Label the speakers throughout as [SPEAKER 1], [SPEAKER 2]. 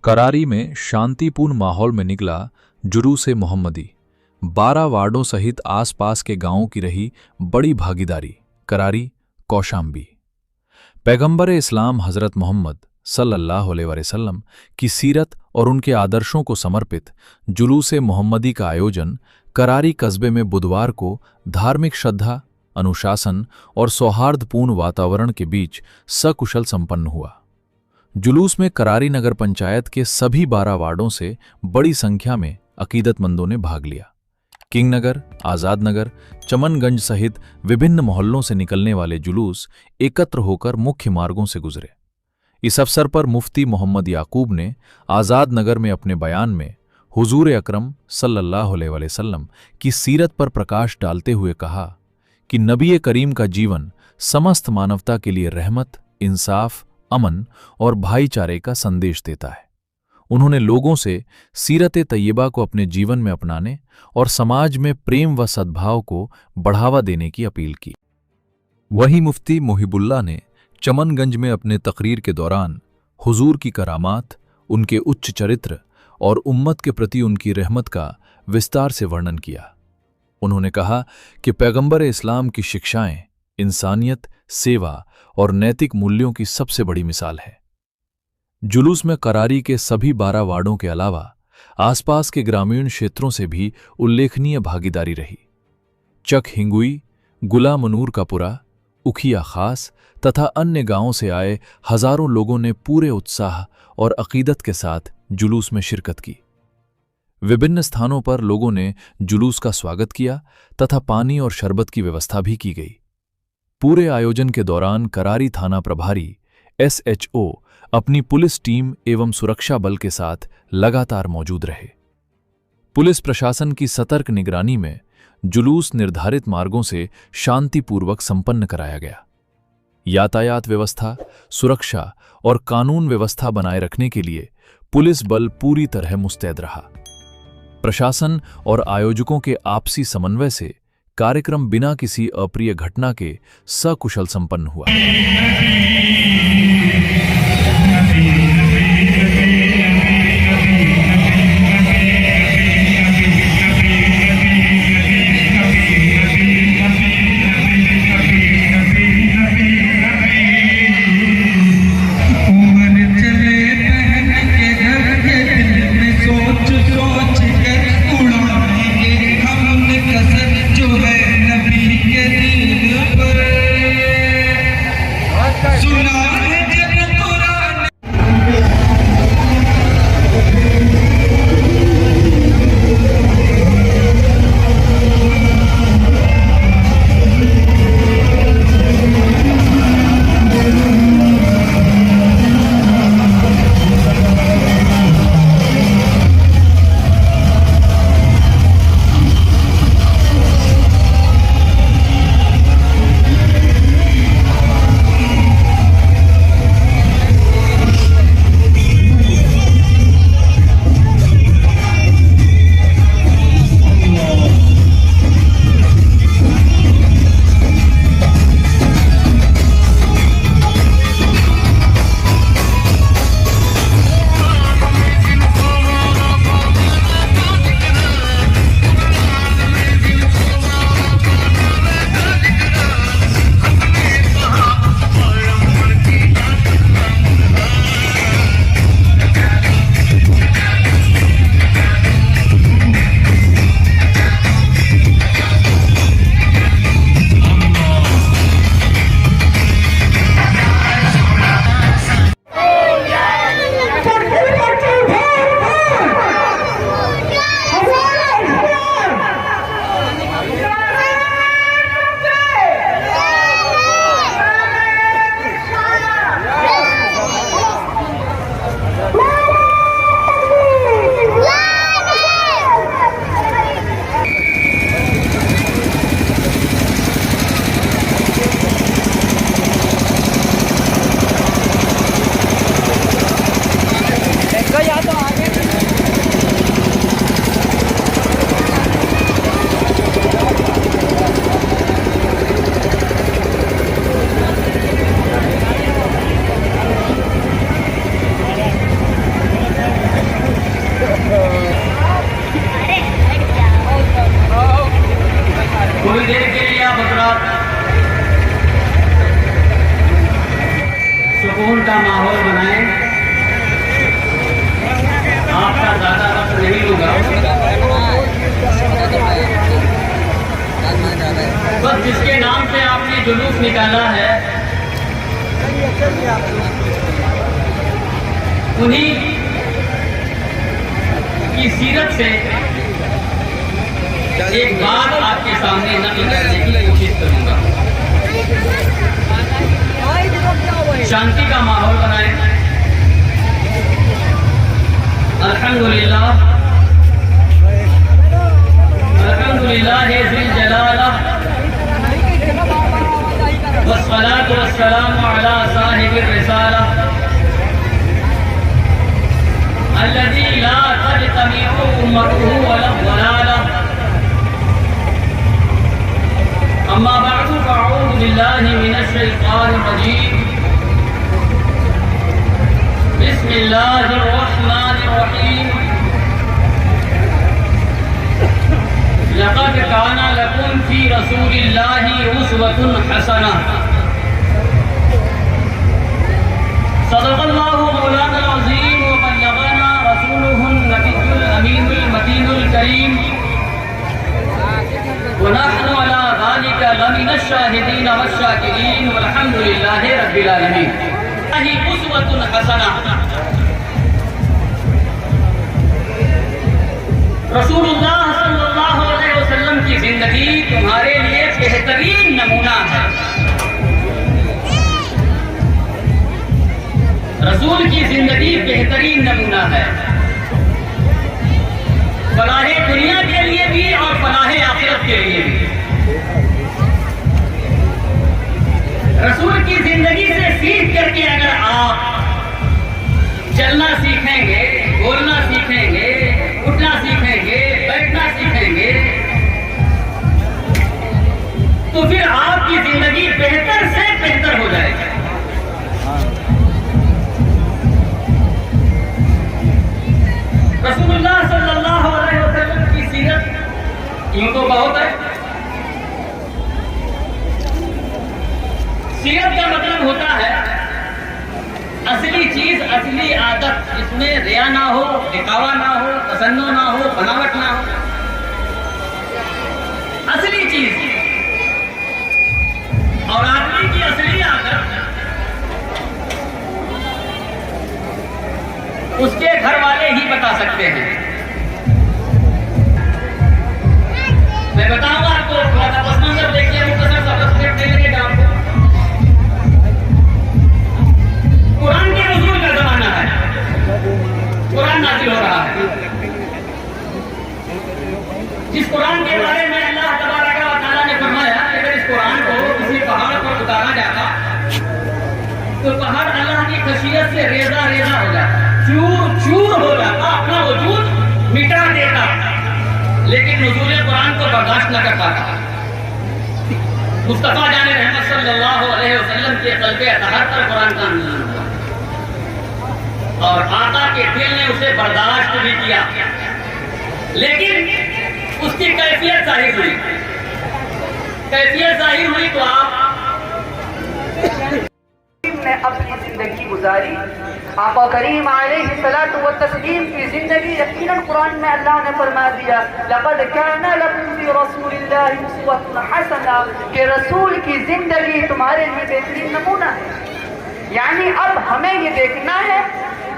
[SPEAKER 1] करारी में शांतिपूर्ण माहौल में निकला जुलूस मोहम्मदी। 12 वार्डों सहित आसपास के गांवों की रही बड़ी भागीदारी। करारी कौशाम्बी। पैगंबर इस्लाम हज़रत मोहम्मद सल्लल्लाहु अलैहि वसल्लम की सीरत और उनके आदर्शों को समर्पित जुलूस मोहम्मदी का आयोजन करारी कस्बे में बुधवार को धार्मिक श्रद्धा, अनुशासन और सौहार्दपूर्ण वातावरण के बीच सकुशल संपन्न हुआ। जुलूस में करारी नगर पंचायत के सभी 12 वार्डों से बड़ी संख्या में अकीदतमंदों ने भाग लिया। किंग नगर, आज़ाद नगर, चमनगंज सहित विभिन्न मोहल्लों से निकलने वाले जुलूस एकत्र होकर मुख्य मार्गों से गुजरे। इस अवसर पर मुफ्ती मोहम्मद याकूब ने आज़ाद नगर में अपने बयान में हुजूर अकरम सल्लल्लाहु अलैहि वसल्लम की सीरत पर प्रकाश डालते हुए कहा कि नबी करीम का जीवन समस्त मानवता के लिए रहमत, इंसाफ, अमन और भाईचारे का संदेश देता है। उन्होंने लोगों से सीरत तैयबा को अपने जीवन में अपनाने और समाज में प्रेम व सद्भाव को बढ़ावा देने की अपील की। वहीं मुफ्ती मोहिबुल्लाह ने चमनगंज में अपने तकरीर के दौरान हुजूर की करामात, उनके उच्च चरित्र और उम्मत के प्रति उनकी रहमत का विस्तार से वर्णन किया। उन्होंने कहा कि पैगंबर इस्लाम की शिक्षाएं इंसानियत, सेवा और नैतिक मूल्यों की सबसे बड़ी मिसाल है। जुलूस में करारी के सभी 12 वार्डों के अलावा आसपास के ग्रामीण क्षेत्रों से भी उल्लेखनीय भागीदारी रही। चक हिंगुई, गुला मनूरकापुरा, उखिया खास तथा अन्य गांवों से आए हजारों लोगों ने पूरे उत्साह और अकीदत के साथ जुलूस में शिरकत की। विभिन्न स्थानों पर लोगों ने जुलूस का स्वागत किया तथा पानी और शरबत की व्यवस्था भी की गई। पूरे आयोजन के दौरान करारी थाना प्रभारी SHO अपनी पुलिस टीम एवं सुरक्षा बल के साथ लगातार मौजूद रहे। पुलिस प्रशासन की सतर्क निगरानी में जुलूस निर्धारित मार्गों से शांतिपूर्वक संपन्न कराया गया। यातायात व्यवस्था, सुरक्षा और कानून व्यवस्था बनाए रखने के लिए पुलिस बल पूरी तरह मुस्तैद रहा। प्रशासन और आयोजकों के आपसी समन्वय से कार्यक्रम बिना किसी अप्रिय घटना के सकुशल संपन्न हुआ।
[SPEAKER 2] सुना जुलूस निकाला है उन्हीं की सीरत से एक बात आपके सामने नकल करने की कोशिश करूंगा। शांति का माहौल बनाए। अल्हम्दुलिल्लाह अल्हम्दुलिल्लाह ज़िल जलालह वस्सलातु वस्सलामु अला साहिबिर रिसालह अल्लज़ी ला तजतमिउ उम्मतुहु वला ज़लालह। अम्मा बअदु फ़अऊज़ु बिल्लाहि मिनश शैतानिर रजीम। बिस्मिल्लाहिर रहमानिर रहीम। लक़द काना लकुम फ़ी रसूलिल्लाहि उस्वतुन हसनह। सदक़ल्लाहु मौलाना अज़ीम व बल्लगना रसूलुहुन नबियुल अमीनुल मतीनुल करीम व नहनु अला ज़ालिका लमिनश शाहिदीन वश्शाकिरीन वल्हम्दुलिल्लाहि रब्बिल आलमीन। उस्वतुन हसनह। रसूलुल्लाह सल्लल्लाहु अलैहि वसल्लम की जिंदगी तुम्हारे लिए बेहतरीन नमूना है। रसूल की जिंदगी बेहतरीन नमूना है, फलाहे दुनिया के लिए भी और फलाहे आखिरत के लिए भी। रसूल की जिंदगी से सीख करके अगर आप चलना सीखेंगे, बोलना सीखेंगे, उठना सीखेंगे, बैठना सीखेंगे, तो फिर आपकी जिंदगी बेहतर से बेहतर हो जाएगी। रसूलुल्लाह सल्लल्लाहु अलैहि वसल्लम की सीरत यूं तो बहुत है। सीरत का मतलब होता है असली चीज, असली आदत, जिसमें रिया ना हो, दिखावा ना हो, तसन्नो ना हो, बनावट ना हो। असली चीज और आदमी की असली आदत उसके घर वाले ही बता सकते हैं। मैं बताऊंगा आपको, थोड़ा सा पस मंजर देखिए, मुख्तसर सा स्क्रिप्ट दे देंगे आपको। कुरान के नज़ूल का जमाना है, कुरान नाज़िल हो रहा है। जिस कुरान के बारे में अल्लाह तबारक व तआला ने फरमाया कि अगर इस कुरान को किसी पहाड़ पर उतारा जाता तो पहाड़ अल्लाह की खशियत से रेजा रेजा हो जाता, चूर चूर हो जाता, अपना वजूद मिटा देता, लेकिन नुज़ूल कुरान को बर्दाश्त न कर पाता। मुस्तफा जाने रहमत सल्लल्लाहु अलैहि वसल्लम के क़ल्बे अतहर पर कुरान का नज़ूल हुआ और आका के दिल ने उसे बर्दाश्त भी किया, लेकिन उसकी कैफियत जाहिर हुई। कैफियत जाहिर हुई तो आप
[SPEAKER 3] ने अपनी जिंदगी गुजारी। आका करीम अलैहिस्सलातु व तस्लीम की जिंदगी यकीनन कुरान में अल्लाह ने फरमा दिया, लक़द काना लकुम फ़ी रसूलिल्लाहि उस्वतुन हसना, कि रसूल की जिंदगी तुम्हारे लिए बेहतरीन नमूना है। यानी अब हमें ये देखना है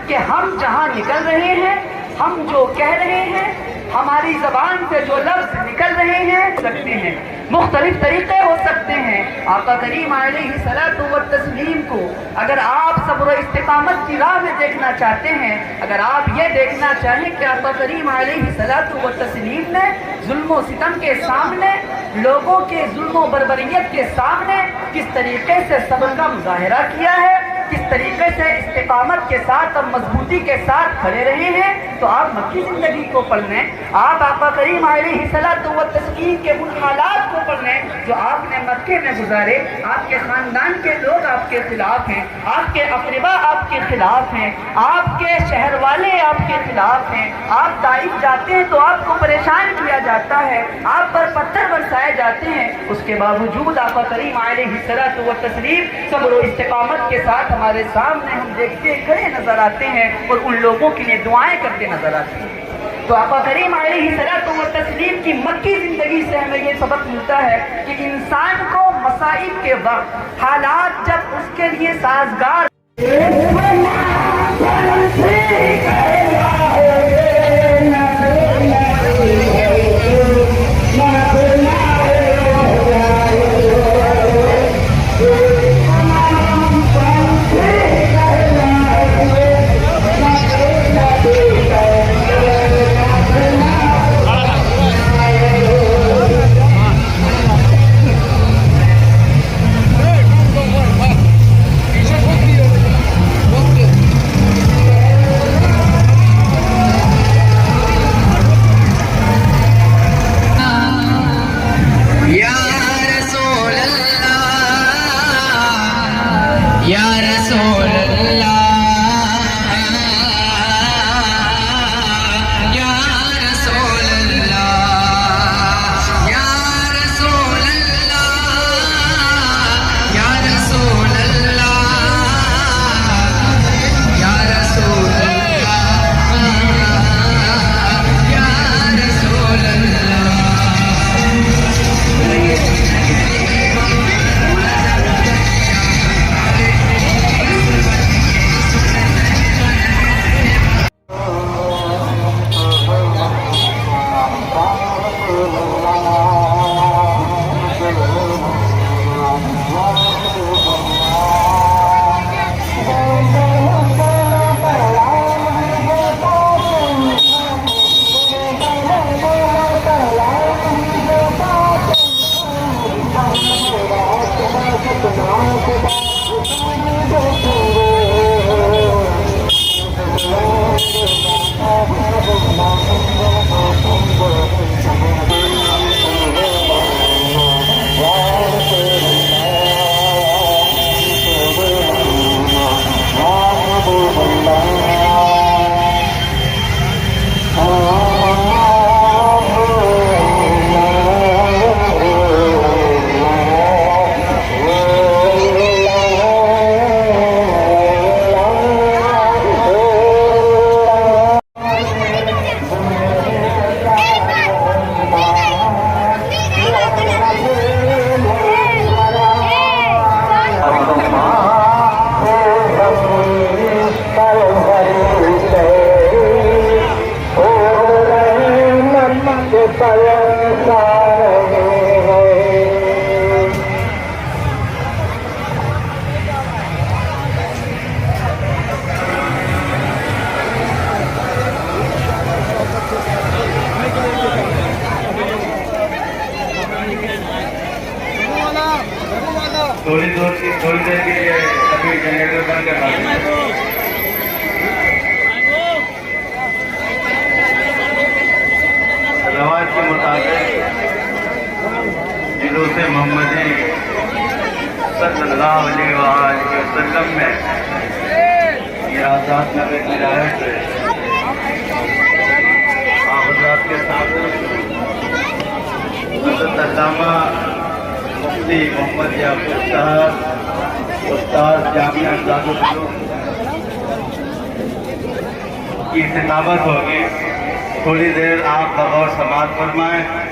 [SPEAKER 3] कि हम जहाँ निकल रहे हैं, हम जो कह रहे हैं, हमारी जबान से जो लफ्ज निकल रहे हैं सकते हैं, मुख्तलिफ तरीके हो सकते हैं। आका करीम अलैहिस्सलातु व तस्लीम को अगर आप सब्र इस्तिकामत की राह में देखना चाहते हैं, अगर आप ये देखना चाहें कि आका करीम अलैहिस्सलातु व तस्लीम ने जुल्म सितम के सामने, लोगों के जुल्म बर्बरियत के सामने किस तरीके से सब्र का मुजाहिरा किया है, किस तरीके से इस्तिकामत के साथ और मजबूती के साथ खड़े रहे हैं, तो आप मक्की जिंदगी को पढ़ लें, आप आका करीम अलैहिस्सलातु व तस्लीम के उन हालात को पढ़ लें जो आपने मक्के में गुजारे। आपके खानदान के लोग आपके खिलाफ हैं, आपके अकरबा आपके खिलाफ हैं, आपके शहर वाले आपके खिलाफ हैं, आप ताइफ जाते हैं तो आपको परेशान किया जाता है, आप पर पत्थर बरसाए जाते हैं, उसके बावजूद आका करीम अलैहिस्सलातु व तस्लीम सब्र व इस्तिकामत के साथ हमारे सामने हम देखते खड़े नजर आते हैं और उन लोगों के लिए दुआएं करते नजर आते हैं। तो आका करीम अलैहिस्सलातु व तस्लीम की मक्की ज़िंदगी से हमें ये सबक मिलता है कि इंसान को मसाइब के वक्त हालात जब उसके लिए साजगार
[SPEAKER 4] थोड़ी देर के लिए सभी जनरेटर बंद करवा दें। रवाज के मुताबिक जुलूस मोहम्मदी सल्लल्लाहु अलैहि वसल्लम में ये आज़ाद नबी की राहत है। आज़ाद के साथ अल्लामा मुफ्ती मोहम्मद याकूब साहब उस्ताद जामिया आज़ाद की खिताबत होगी। थोड़ी देर आप बगौर समाअत फरमाएं।